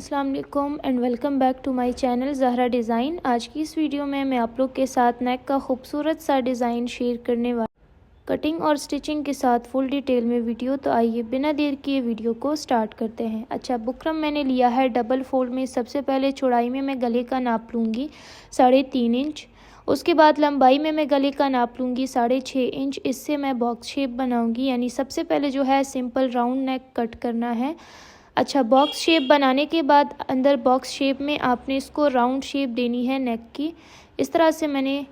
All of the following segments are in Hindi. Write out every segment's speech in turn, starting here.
अस्सलाम वालेकुम and welcome back to my channel Zahra design. आज की इस वीडियो में मैं आप लोग के साथ नेक का खूबसूरत सा डिज़ाइन शेयर करने वाली कटिंग और स्टिचिंग के साथ फुल डिटेल में वीडियो। तो आइए बिना देर किए वीडियो को स्टार्ट करते हैं। अच्छा, बुकरम मैंने लिया है डबल फोल्ड में। सबसे पहले चौड़ाई में मैं गले का नाप लूँगी 3.5 इंच। उसके बाद लंबाई में मैं गले का नाप लूँगी 6.5 इंच। इससे मैं बॉक्स शेप बनाऊँगी, यानी सबसे पहले जो है सिंपल राउंड नेक कट करना है। अच्छा, बॉक्स शेप बनाने के बाद अंदर बॉक्स शेप में आपने इसको राउंड शेप देनी है नेक की। इस तरह से मैंने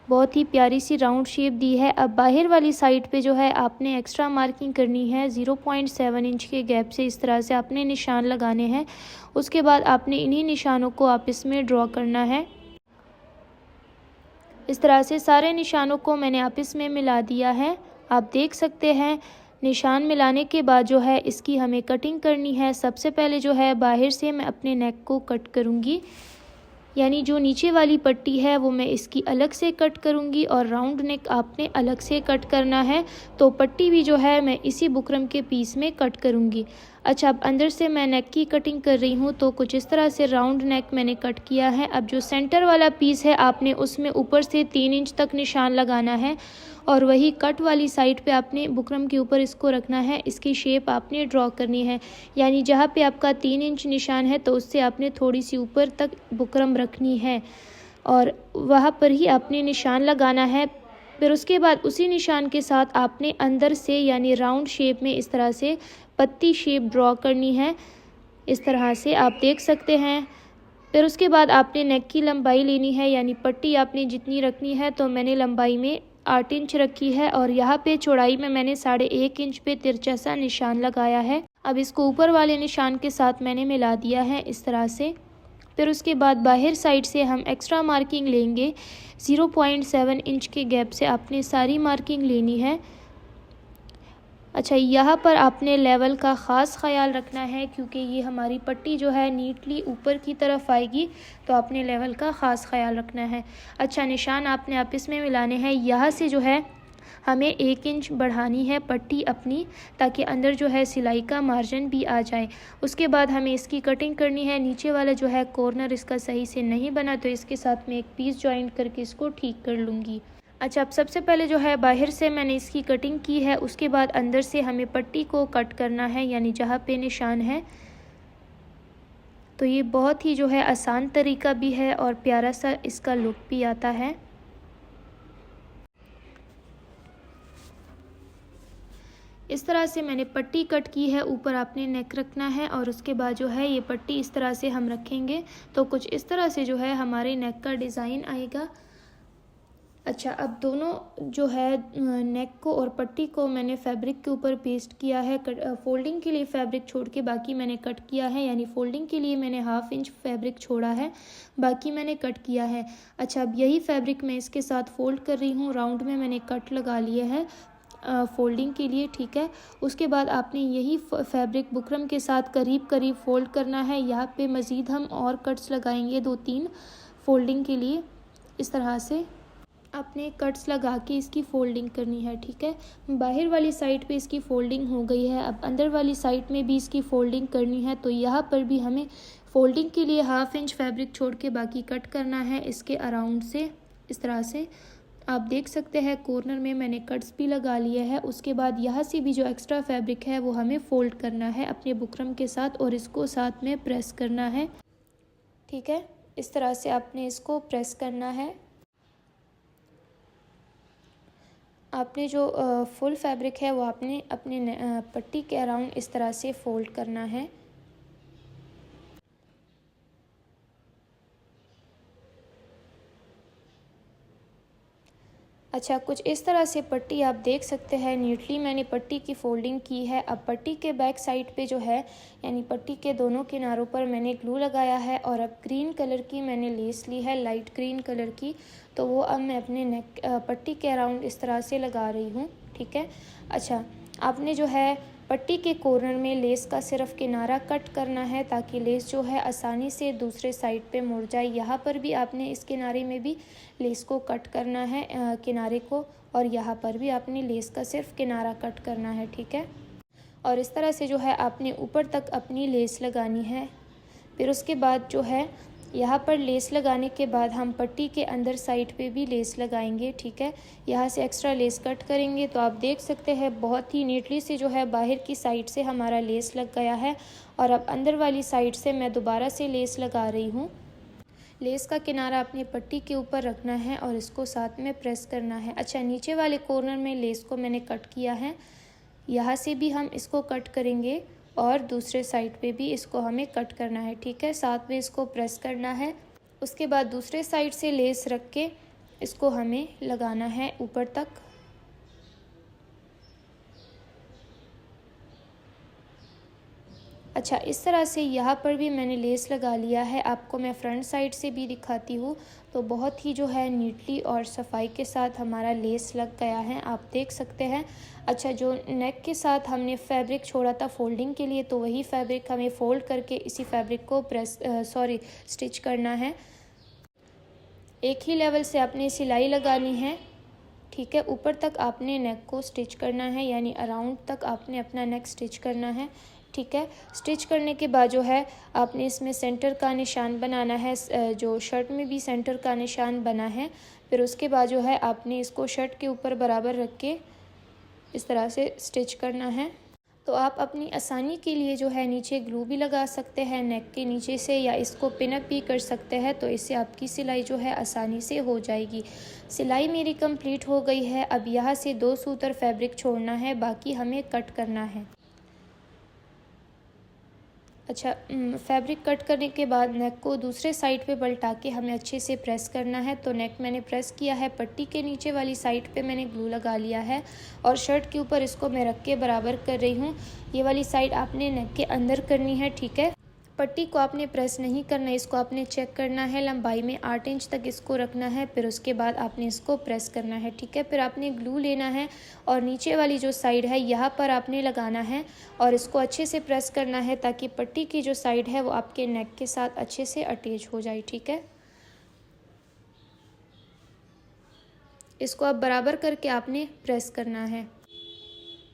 बहुत ही प्यारी सी राउंड शेप दी है। अब बाहर वाली साइड पे जो है आपने एक्स्ट्रा मार्किंग करनी है 0.7 इंच के गैप से। इस तरह से आपने निशान लगाने हैं। उसके बाद आपने इन्हीं निशानों को आपस में ड्रॉ करना है। इस तरह से सारे निशानों को मैंने आपस में मिला दिया है। आप देख सकते हैं निशान मिलाने के बाद जो है इसकी हमें कटिंग करनी है। सबसे पहले जो है बाहर से मैं अपने नेक को कट करूँगी, यानी जो नीचे वाली पट्टी है वो मैं इसकी अलग से कट करूँगी और राउंड नेक आपने अलग से कट करना है। तो पट्टी भी जो है मैं इसी बुकरम के पीस में कट करूँगी। अच्छा, अब अंदर से मैं नेक की कटिंग कर रही हूँ तो कुछ इस तरह से राउंड नेक मैंने कट किया है। अब जो सेंटर वाला पीस है आपने उसमें ऊपर से 3 इंच तक निशान लगाना है और वही कट वाली साइड पे आपने बुकरम के ऊपर इसको रखना है। इसकी शेप आपने ड्रॉ करनी है, यानी जहाँ पे आपका 3 इंच निशान है तो उससे आपने थोड़ी सी ऊपर तक बुकरम रखनी है और वहाँ पर ही आपने निशान लगाना है। फिर उसके बाद उसी निशान के साथ आपने अंदर से यानी राउंड शेप में इस तरह से पत्ती शेप ड्रॉ करनी है। इस तरह से आप देख सकते हैं। फिर उसके बाद आपने नेक की लंबाई लेनी है, यानी पट्टी आपने जितनी रखनी है। तो मैंने लंबाई में 8 इंच रखी है और यहाँ पे चौड़ाई में मैंने 1.5 इंच पे तिरछा सा निशान लगाया है। अब इसको ऊपर वाले निशान के साथ मैंने मिला दिया है इस तरह से। फिर उसके बाद बाहर साइड से हम एक्स्ट्रा मार्किंग लेंगे 0.7 इंच के गैप से आपने सारी मार्किंग लेनी है। अच्छा, यहाँ पर आपने लेवल का ख़ास ख्याल रखना है क्योंकि ये हमारी पट्टी जो है नीटली ऊपर की तरफ आएगी, तो आपने लेवल का ख़ास ख्याल रखना है। अच्छा, निशान आपने आपस में मिलाने हैं। यहाँ से जो है हमें 1 इंच बढ़ानी है पट्टी अपनी, ताकि अंदर जो है सिलाई का मार्जिन भी आ जाए। उसके बाद हमें इसकी कटिंग करनी है। नीचे वाला जो है कॉर्नर इसका सही से नहीं बना तो इसके साथ में एक पीस जॉइंट करके इसको ठीक कर लूँगी। अच्छा, अब सबसे पहले जो है बाहर से मैंने इसकी कटिंग की है। उसके बाद अंदर से हमें पट्टी को कट करना है, यानी जहाँ पे निशान है। तो ये बहुत ही जो है आसान तरीका भी है और प्यारा सा इसका लुक भी आता है। इस तरह से मैंने पट्टी कट की है। ऊपर आपने नेक रखना है और उसके बाद जो है ये पट्टी इस तरह से हम रखेंगे तो कुछ इस तरह से जो है हमारे नेक का डिज़ाइन आएगा। अच्छा, अब दोनों जो है नेक को और पट्टी को मैंने फैब्रिक के ऊपर पेस्ट किया है। फोल्डिंग के लिए फैब्रिक छोड़ के बाकी मैंने कट किया है, यानी फोल्डिंग के लिए मैंने 1/2 इंच फैब्रिक छोड़ा है, बाकी मैंने कट किया है। अच्छा, अब यही फैब्रिक मैं इसके साथ फोल्ड कर रही हूँ। राउंड में मैंने कट लगा लिए हैं फोल्डिंग के लिए, ठीक है। उसके बाद आपने यही फैब्रिक बुकरम के साथ करीब करीब फोल्ड करना है। यहाँ पे मज़ीद हम और कट्स लगाएंगे 2-3 फोल्डिंग के लिए। इस तरह से आपने कट्स लगा के इसकी फ़ोल्डिंग करनी है, ठीक है। बाहर वाली साइड पे इसकी फ़ोल्डिंग हो गई है। अब अंदर वाली साइड में भी इसकी फ़ोल्डिंग करनी है। तो यहाँ पर भी हमें फ़ोल्डिंग के लिए 1/2 इंच फैब्रिक छोड़ के बाकी कट करना है इसके अराउंड से। इस तरह से आप देख सकते हैं कॉर्नर में मैंने कट्स भी लगा लिए हैं। उसके बाद यहाँ से भी जो एक्स्ट्रा फैब्रिक है वो हमें फ़ोल्ड करना है अपने बुकरम के साथ और इसको साथ में प्रेस करना है, ठीक है। इस तरह से आपने इसको प्रेस करना है। आपने जो फुल फैब्रिक है वो आपने अपने पट्टी के अराउंड इस तरह से फ़ोल्ड करना है। अच्छा, कुछ इस तरह से पट्टी आप देख सकते हैं। नीटली मैंने पट्टी की फ़ोल्डिंग की है। अब पट्टी के बैक साइड पे जो है, यानी पट्टी के दोनों किनारों पर मैंने ग्लू लगाया है और अब ग्रीन कलर की मैंने लेस ली है, लाइट ग्रीन कलर की। तो वो अब मैं अपने नेक पट्टी के अराउंड इस तरह से लगा रही हूँ, ठीक है। अच्छा, आपने जो है पट्टी के कॉर्नर में लेस का सिर्फ किनारा कट करना है ताकि लेस जो है आसानी से दूसरे साइड पे मुड़ जाए। यहाँ पर भी आपने इस किनारे में भी लेस को कट करना है किनारे को, और यहाँ पर भी आपने लेस का सिर्फ किनारा कट करना है, ठीक है। और इस तरह से जो है आपने ऊपर तक अपनी लेस लगानी है। फिर उसके बाद जो है यहाँ पर लेस लगाने के बाद हम पट्टी के अंदर साइड पे भी लेस लगाएंगे, ठीक है। यहाँ से एक्स्ट्रा लेस कट करेंगे। तो आप देख सकते हैं बहुत ही नीटली से जो है बाहर की साइड से हमारा लेस लग गया है। और अब अंदर वाली साइड से मैं दोबारा से लेस लगा रही हूँ। लेस का किनारा अपनी पट्टी के ऊपर रखना है और इसको साथ में प्रेस करना है। अच्छा, नीचे वाले कॉर्नर में लेस को मैंने कट किया है, यहाँ से भी हम इसको कट करेंगे और दूसरे साइड पे भी इसको हमें कट करना है, ठीक है। साथ में इसको प्रेस करना है। उसके बाद दूसरे साइड से लेस रख के इसको हमें लगाना है ऊपर तक। अच्छा, इस तरह से यहाँ पर भी मैंने लेस लगा लिया है। आपको मैं फ्रंट साइड से भी दिखाती हूँ। तो बहुत ही जो है नीटली और सफाई के साथ हमारा लेस लग गया है, आप देख सकते हैं। अच्छा, जो नेक के साथ हमने फैब्रिक छोड़ा था फोल्डिंग के लिए, तो वही फैब्रिक हमें फोल्ड करके इसी फैब्रिक को स्टिच करना है। एक ही लेवल से आपने सिलाई लगानी है, ठीक है। ऊपर तक आपने नेक को स्टिच करना है, यानी अराउंड तक आपने अपना नेक स्टिच करना है, ठीक है। स्टिच करने के बाद जो है आपने इसमें सेंटर का निशान बनाना है, जो शर्ट में भी सेंटर का निशान बना है। फिर उसके बाद जो है आपने इसको शर्ट के ऊपर बराबर रख के इस तरह से स्टिच करना है। तो आप अपनी आसानी के लिए जो है नीचे ग्लू भी लगा सकते हैं नेक के नीचे से, या इसको पिनअप भी कर सकते हैं। तो इससे आपकी सिलाई जो है आसानी से हो जाएगी। सिलाई मेरी कंप्लीट हो गई है। अब यहाँ से 2 सूतर फैब्रिक छोड़ना है, बाकी हमें कट करना है। अच्छा, फैब्रिक कट करने के बाद नेक को दूसरे साइड पे पलटा के हमें अच्छे से प्रेस करना है। तो नेक मैंने प्रेस किया है, पट्टी के नीचे वाली साइड पे मैंने ग्लू लगा लिया है और शर्ट के ऊपर इसको मैं रख के बराबर कर रही हूँ। ये वाली साइड आपने नेक के अंदर करनी है, ठीक है। पट्टी को आपने प्रेस नहीं करना, इसको आपने चेक करना है। लंबाई में 8 इंच तक इसको रखना है। फिर उसके बाद आपने इसको प्रेस करना है, ठीक है। फिर आपने ग्लू लेना है और नीचे वाली जो साइड है यहाँ पर आपने लगाना है और इसको अच्छे से प्रेस करना है, ताकि पट्टी की जो साइड है वो आपके नेक के साथ अच्छे से अटैच हो जाए, ठीक है। इसको अब बराबर करके आपने प्रेस करना है।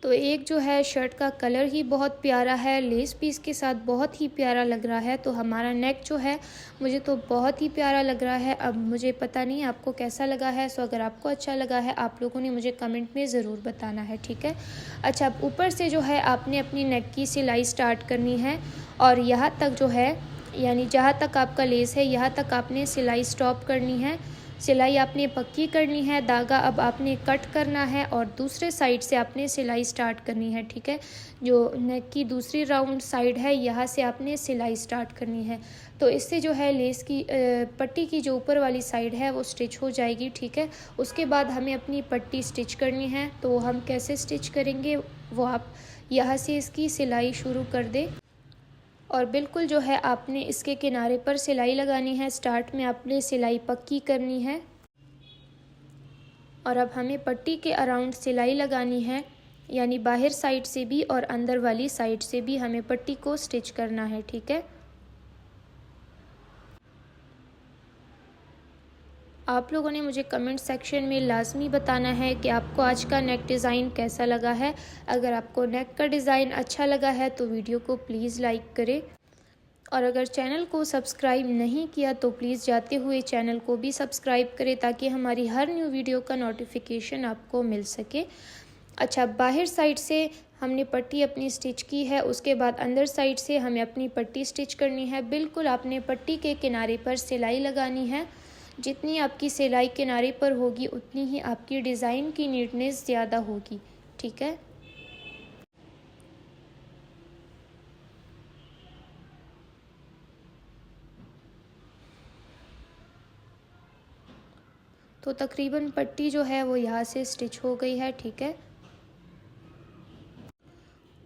तो एक जो है शर्ट का कलर ही बहुत प्यारा है, लेस पीस के साथ बहुत ही प्यारा लग रहा है। तो हमारा नेक जो है मुझे तो बहुत ही प्यारा लग रहा है। अब मुझे पता नहीं आपको कैसा लगा है। सो अगर आपको अच्छा लगा है आप लोगों ने मुझे कमेंट में ज़रूर बताना है, ठीक है। अच्छा, अब ऊपर से जो है आपने अपनी नेक की सिलाई स्टार्ट करनी है और यहाँ तक जो है, यानी जहाँ तक आपका लेस है यहाँ तक आपने सिलाई स्टॉप करनी है। सिलाई आपने पक्की करनी है। धागा अब आपने कट करना है और दूसरे साइड से आपने सिलाई स्टार्ट करनी है, ठीक है। जो नेक की दूसरी राउंड साइड है यहाँ से आपने सिलाई स्टार्ट करनी है। तो इससे जो है लेस की पट्टी की जो ऊपर वाली साइड है वो स्टिच हो जाएगी, ठीक है। उसके बाद हमें अपनी पट्टी स्टिच करनी है। तो हम कैसे स्टिच करेंगे वो आप यहाँ से इसकी सिलाई शुरू कर दें और बिल्कुल जो है आपने इसके किनारे पर सिलाई लगानी है। स्टार्ट में आपने सिलाई पक्की करनी है और अब हमें पट्टी के अराउंड सिलाई लगानी है, यानी बाहर साइड से भी और अंदर वाली साइड से भी हमें पट्टी को स्टिच करना है, ठीक है। आप लोगों ने मुझे कमेंट सेक्शन में लाजमी बताना है कि आपको आज का नेक डिज़ाइन कैसा लगा है। अगर आपको नेक का डिज़ाइन अच्छा लगा है तो वीडियो को प्लीज़ लाइक करें और अगर चैनल को सब्सक्राइब नहीं किया तो प्लीज़ जाते हुए चैनल को भी सब्सक्राइब करें, ताकि हमारी हर न्यू वीडियो का नोटिफिकेशन आपको मिल सके। अच्छा, बाहर साइड से हमने पट्टी अपनी स्टिच की है, उसके बाद अंदर साइड से हमें अपनी पट्टी स्टिच करनी है। बिल्कुल आपने पट्टी के किनारे पर सिलाई लगानी है। जितनी आपकी सिलाई किनारे पर होगी उतनी ही आपकी डिज़ाइन की नीटनेस ज़्यादा होगी, ठीक है। तो तकरीबन पट्टी जो है वो यहाँ से स्टिच हो गई है, ठीक है।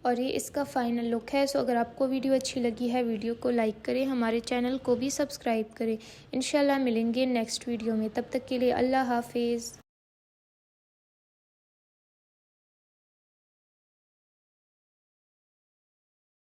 और ये इसका फाइनल लुक है। सो अगर आपको वीडियो अच्छी लगी है वीडियो को लाइक करें, हमारे चैनल को भी सब्सक्राइब करें। इंशाल्लाह मिलेंगे नेक्स्ट वीडियो में, तब तक के लिए अल्लाह हाफिज़।